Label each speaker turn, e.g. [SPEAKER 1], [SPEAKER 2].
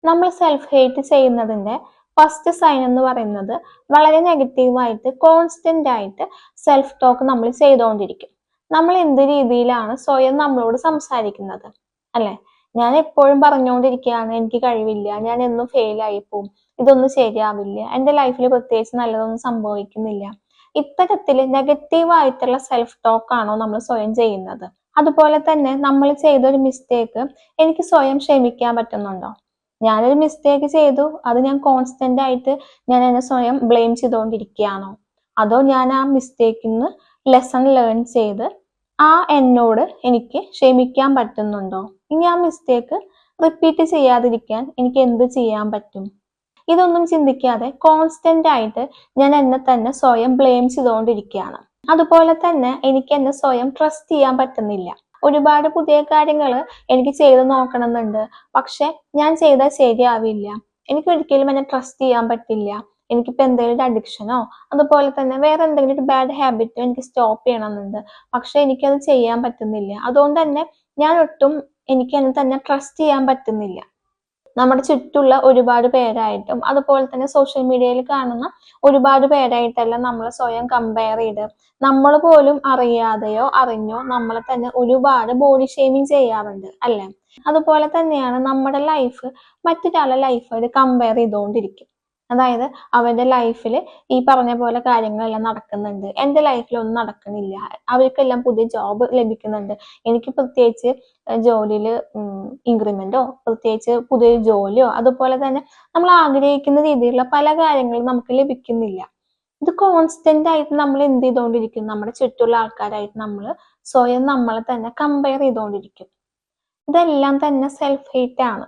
[SPEAKER 1] നമ്മൾ self hate ചെയ്യുന്നതിന്റെ first sign എന്ന് പറയുന്നത് വളരെ നെഗറ്റീവായിട്ട് കോൺസ്റ്റന്റ് ആയിട്ട് സെൽഫ് ടോക്ക് നമ്മൾ ചെയ്തുകൊണ്ടിരിക്കും. നമ്മൾ എന്ത് രീതിയിലാണ് സ്വയം നമ്മളോട് സംസാരിക്കുന്നത്, അല്ലെ? ഞാൻ എപ്പോഴും പറഞ്ഞുകൊണ്ടിരിക്കുകയാണ് എനിക്ക് കഴിവില്ല, ഞാൻ എന്നും ഫെയിൽ ആയി പോവും, ഇതൊന്നും ശരിയാവില്ല, എൻ്റെ ലൈഫിൽ പ്രത്യേകിച്ച് നല്ലതൊന്നും സംഭവിക്കുന്നില്ല. ഇത്തരത്തില് നെഗറ്റീവായിട്ടുള്ള സെൽഫ് ടോക്ക് ആണോ നമ്മൾ സ്വയം ചെയ്യുന്നത്? അതുപോലെ തന്നെ നമ്മൾ ചെയ്തൊരു മിസ്റ്റേക്ക് എനിക്ക് സ്വയം ക്ഷമിക്കാൻ പറ്റുന്നുണ്ടോ? ഞാനൊരു മിസ്റ്റേക്ക് ചെയ്തു, അത് ഞാൻ കോൺസ്റ്റന്റ് ആയിട്ട് ഞാൻ എന്നെ സ്വയം ബ്ലെയിം ചെയ്തുകൊണ്ടിരിക്കുകയാണോ? അതോ ഞാൻ ആ മിസ്റ്റേക്കിൽ നിന്ന് ലെസൺ ലേൺ ചെയ്ത് ആ എന്നോട് എനിക്ക് ക്ഷമിക്കാൻ പറ്റുന്നുണ്ടോ? ഇനി ആ മിസ്റ്റേക്ക് റിപ്പീറ്റ് ചെയ്യാതിരിക്കാൻ എനിക്ക് എന്ത് ചെയ്യാൻ പറ്റും? ഇതൊന്നും ചിന്തിക്കാതെ കോൺസ്റ്റന്റ് ആയിട്ട് ഞാൻ എന്നെ തന്നെ സ്വയം ബ്ലെയിം ചെയ്തുകൊണ്ടിരിക്കുകയാണ്. അതുപോലെ തന്നെ എനിക്ക് എന്നെ സ്വയം ട്രസ്റ്റ് ചെയ്യാൻ പറ്റുന്നില്ല. ഒരുപാട് പുതിയ കാര്യങ്ങൾ എനിക്ക് ചെയ്ത് നോക്കണമെന്നുണ്ട്, പക്ഷെ ഞാൻ ചെയ്താൽ ശരിയാവില്ല, എനിക്ക് ഒരിക്കലും എന്നെ ട്രസ്റ്റ് ചെയ്യാൻ പറ്റില്ല. എനിക്കിപ്പോൾ എന്തെങ്കിലും ഒരു അഡിക്ഷനോ അതുപോലെ തന്നെ വേറെ എന്തെങ്കിലും ഒരു ബാഡ് ഹാബിറ്റോ എനിക്ക് സ്റ്റോപ്പ് ചെയ്യണമെന്നുണ്ട്, പക്ഷെ എനിക്കത് ചെയ്യാൻ പറ്റുന്നില്ല. അതുകൊണ്ട് തന്നെ ഞാൻ ഒട്ടും എനിക്ക് എന്നെ തന്നെ ട്രസ്റ്റ് ചെയ്യാൻ പറ്റുന്നില്ല. നമ്മുടെ ചുറ്റുള്ള ഒരുപാട് പേരായിട്ടും അതുപോലെ തന്നെ സോഷ്യൽ മീഡിയയിൽ കാണുന്ന ഒരുപാട് പേരായിട്ടെല്ലാം നമ്മൾ സ്വയം കമ്പയർ ചെയ്ത് നമ്മൾ പോലും അറിയാതെയോ അറിഞ്ഞോ നമ്മളെ തന്നെ ഒരുപാട് ബോഡി ഷെയ്മിങ് ചെയ്യാറുണ്ട്, അല്ലേ? അതുപോലെ തന്നെയാണ് നമ്മുടെ ലൈഫ് മറ്റൊരാളുടെ ലൈഫായിട്ട് കമ്പയർ ചെയ്തുകൊണ്ടിരിക്കും. അതായത് അവരുടെ ലൈഫിൽ ഈ പറഞ്ഞ പോലെ കാര്യങ്ങളെല്ലാം നടക്കുന്നുണ്ട്, എൻ്റെ ലൈഫിൽ ഒന്നും നടക്കുന്നില്ല, അവർക്കെല്ലാം പുതിയ ജോബ് ലഭിക്കുന്നുണ്ട്, എനിക്ക് പ്രത്യേകിച്ച് ജോലിയിൽ ഇൻക്രിമെന്റോ പ്രത്യേകിച്ച് പുതിയ ജോലിയോ അതുപോലെ തന്നെ നമ്മൾ ആഗ്രഹിക്കുന്ന രീതിയിലുള്ള പല കാര്യങ്ങളും നമുക്ക് ലഭിക്കുന്നില്ല. ഇത് കോൺസ്റ്റന്റ് ആയിട്ട് നമ്മൾ എന്ത് ചെയ്തുകൊണ്ടിരിക്കും? നമ്മുടെ ചുറ്റുള്ള ആൾക്കാരായിട്ട് നമ്മൾ സ്വയം നമ്മളെ തന്നെ കമ്പയർ ചെയ്തുകൊണ്ടിരിക്കും. ഇതെല്ലാം തന്നെ സെൽഫ് ഹേറ്റ് ആണ്.